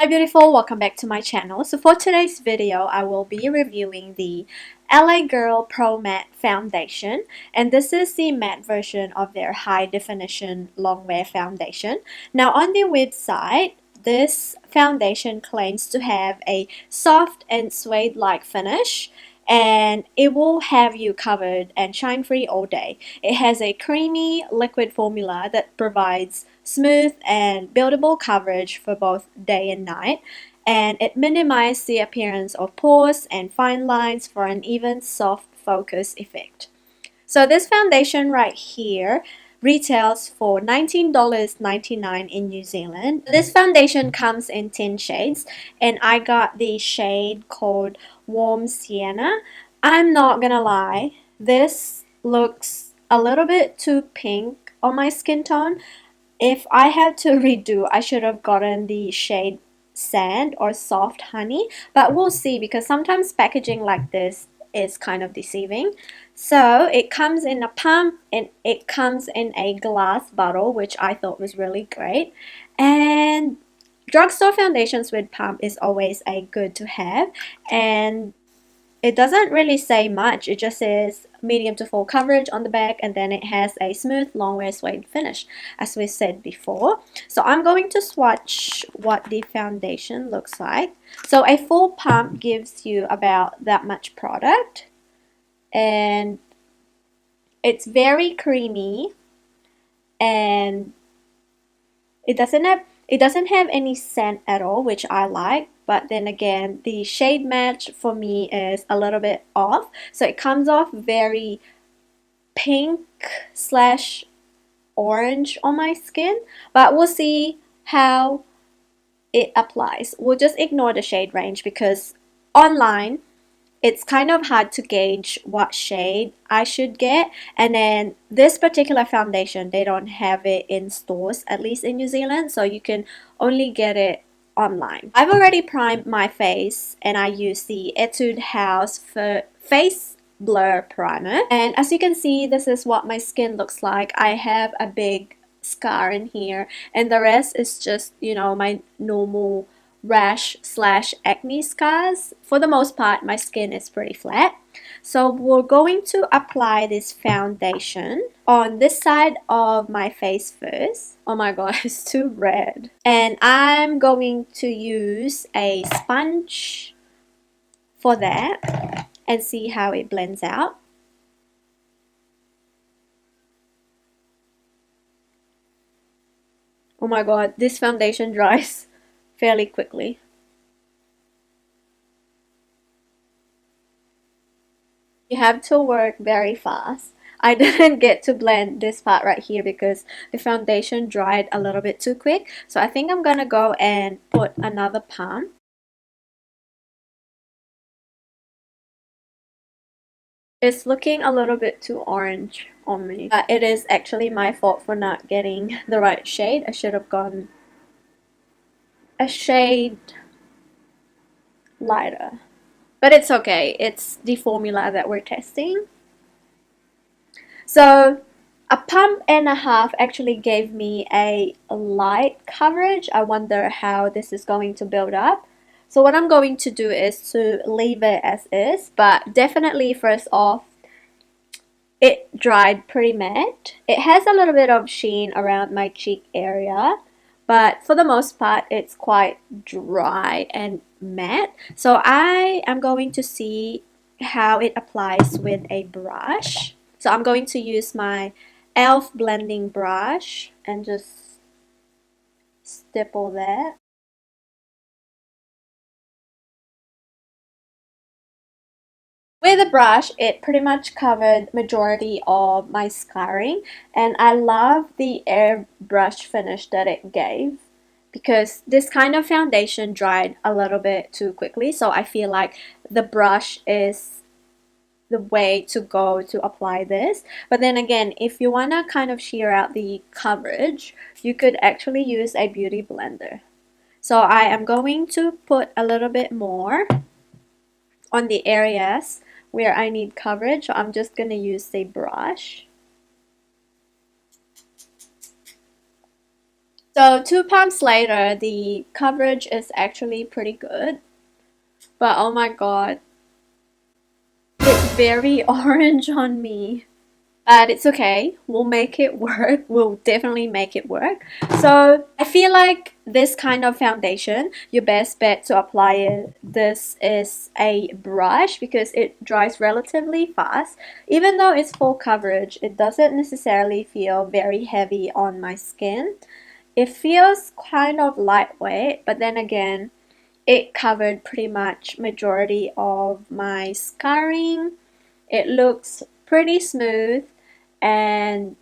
Hi beautiful, welcome back to my channel. So for today's video, I will be reviewing the LA Girl Pro Matte Foundation, and this is the matte version of their high definition long wear foundation. Now on their website, this foundation claims to have a soft and suede-like finish, and it will have you covered and shine free all day. It has a creamy liquid formula that provides smooth and buildable coverage for both day and night, and it minimizes the appearance of pores and fine lines for an even soft focus effect. So this foundation right here retails for $19.99 in New Zealand. This foundation comes in 10 shades, and I got the shade called Warm Sienna. I'm not gonna lie, this looks a little bit too pink on my skin tone. If I had to redo, I should have gotten the shade Sand or Soft Honey, but we'll see because sometimes packaging like this is kind of deceiving. So it comes in a pump and it comes in a glass bottle, which I thought was really great. And drugstore foundations with pump is always a good to have, and it doesn't really say much. It just says medium to full coverage on the back, and then it has a smooth long wear suede finish, as we said before. So I'm going to swatch what the foundation looks like. So a full pump gives you about that much product, and it's very creamy, and it doesn't have any scent at all, which I like. But then again, the shade match for me is a little bit off, so it comes off very pink slash orange on my skin, but we'll see how it applies. We'll just ignore the shade range because online it's kind of hard to gauge what shade I should get, and then this particular foundation, they don't have it in stores, at least in New Zealand, so you can only get it online. I've already primed my face, and I use the Etude House for Face Blur Primer, and as you can see, this is what my skin looks like. I have a big scar in here, and the rest is just, you know, my normal rash slash acne scars. For the most part, my skin is pretty flat. So we're going to apply this foundation on this side of my face first. Oh my god, it's too red. And I'm going to use a sponge for that and see how it blends out. Oh my god, this foundation dries fairly quickly. You have to work very fast. I didn't get to blend this part right here because the foundation dried a little bit too quick. So I think I'm gonna go and put another pump. It's looking a little bit too orange on me. But it is actually my fault for not getting the right shade. I should have gone a shade lighter. But it's okay. It's the formula that we're testing. So a pump and a half actually gave me a light coverage. I wonder how this is going to build up. So what I'm going to do is to leave it as is, but definitely first off, it dried pretty matte. It has a little bit of sheen around my cheek area, but for the most part, it's quite dry and matte. So I am going to see how it applies with a brush. So I'm going to use my e.l.f. blending brush and just stipple that. With the brush, it pretty much covered majority of my scarring, and I love the airbrush finish that it gave because this kind of foundation dried a little bit too quickly, so I feel like the brush is the way to go to apply this. But then again, if you want to kind of shear out the coverage, you could actually use a beauty blender. So I am going to put a little bit more on the areas where I need coverage. So I'm just going to use the brush. So 2 pumps later, the coverage is actually pretty good. But oh my god, it's very orange on me. But it's okay, we'll make it work. We'll definitely make it work. So I feel like this kind of foundation, your best bet to apply it, this is a brush because it dries relatively fast. Even though it's full coverage, it doesn't necessarily feel very heavy on my skin. It feels kind of lightweight, but then again, it covered pretty much majority of my scarring. It looks pretty smooth and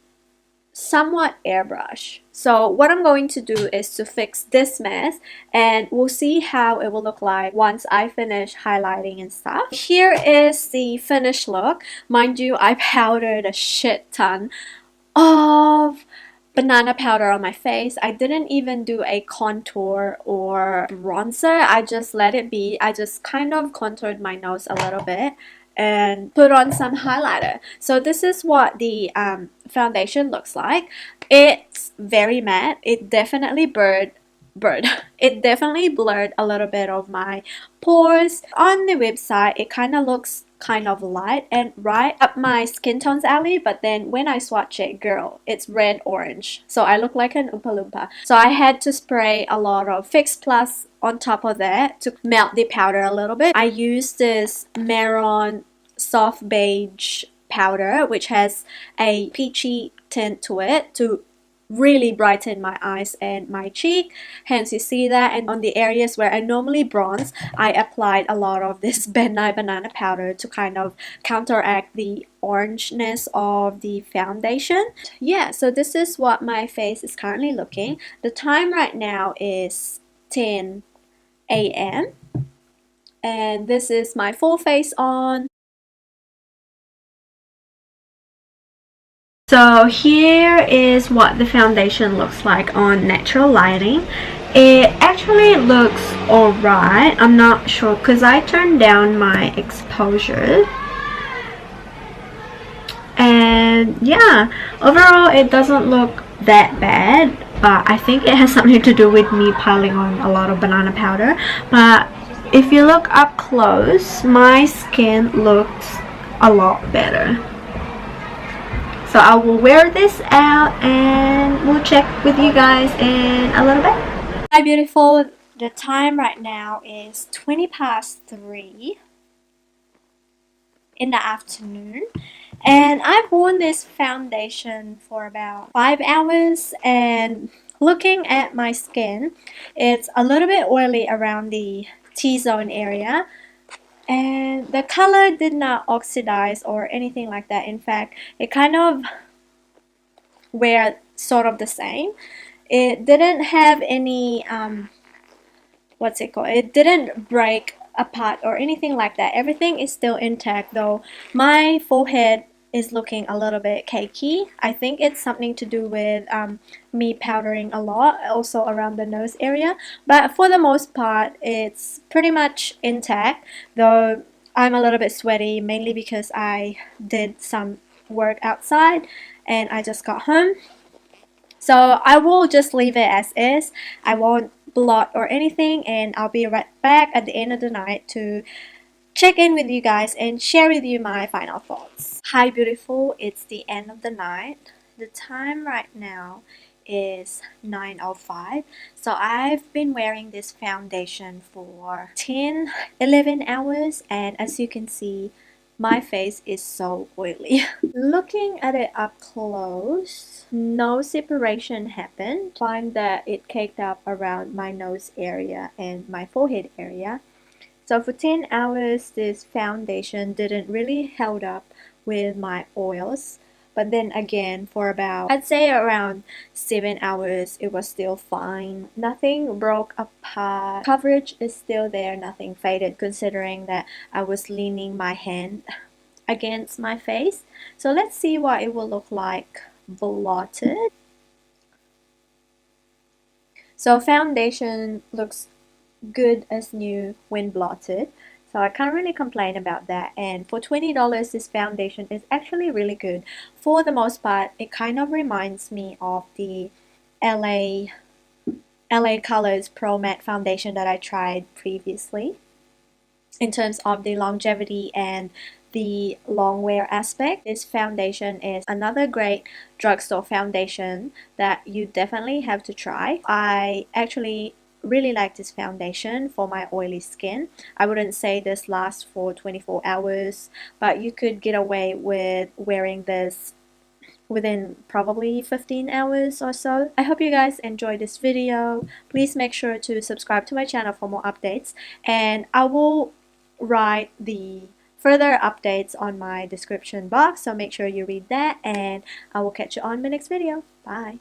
somewhat airbrush. So what I'm going to do is to fix this mess, and we'll see how it will look like once I finish highlighting and stuff. Here is the finished look. Mind you, I powdered a shit ton of banana powder on my face. I didn't even do a contour or bronzer. I just let it be. I just kind of contoured my nose a little bit and put on some highlighter. So this is what the foundation looks like. It's very matte. It definitely it definitely blurred a little bit of my pores. On the website, it kind of looks kind of light and right up my skin tones alley, but then when I swatch it, girl, it's red orange. So I look like an Oompa Loompa. So I had to spray a lot of Fix Plus on top of that to melt the powder a little bit. I used this Maron soft beige powder, which has a peachy tint to it, to really brighten my eyes and my cheek. Hence you see that. And on the areas where I normally bronze, I applied a lot of this banana powder to kind of counteract the orangeness of the foundation. Yeah, so this is what my face is currently looking. The time right now is 10 a.m. and this is my full face on. So here is what the foundation looks like on natural lighting. It actually looks alright. I'm not sure because I turned down my exposure. And yeah, overall it doesn't look that bad. But I think it has something to do with me piling on a lot of banana powder. But if you look up close, my skin looks a lot better. So I will wear this out and we'll check with you guys in a little bit. Hi beautiful, the time right now is 3:20 in the afternoon, and I've worn this foundation for about 5 hours, and looking at my skin, it's a little bit oily around the T-zone area. And the color did not oxidize or anything like that. In fact, it kind of were sort of the same. It didn't have any what's it called? It didn't break apart or anything like that. Everything is still intact, though my forehead is looking a little bit cakey. I think it's something to do with me powdering a lot, also around the nose area. But for the most part, it's pretty much intact, though I'm a little bit sweaty, mainly because I did some work outside and I just got home. So I will just leave it as is. I won't blot or anything, and I'll be right back at the end of the night to check in with you guys and share with you my final thoughts. Hi beautiful, it's the end of the night. The time right now is 9:05. So I've been wearing this foundation for 10-11 hours, and as you can see, my face is so oily. Looking at it up close, no separation happened. Find that it caked up around my nose area and my forehead area. So for 10 hours, this foundation didn't really held up with my oils. But then again, for about, I'd say around 7 hours, it was still fine. Nothing broke apart. Coverage is still there, nothing faded, considering that I was leaning my hand against my face. So let's see what it will look like blotted. So foundation looks good as new when blotted, so I can't really complain about that. And for $20, this foundation is actually really good. For the most part, it kind of reminds me of the LA LA Colors Pro Matte Foundation that I tried previously in terms of the longevity and the long wear aspect. This foundation is another great drugstore foundation that you definitely have to try. I actually really like this foundation for my oily skin. I wouldn't say this lasts for 24 hours, but you could get away with wearing this within probably 15 hours or so. I hope you guys enjoyed this video. Please make sure to subscribe to my channel for more updates, and I will write the further updates on my description box, so make sure you read that, and I will catch you on my next video. Bye.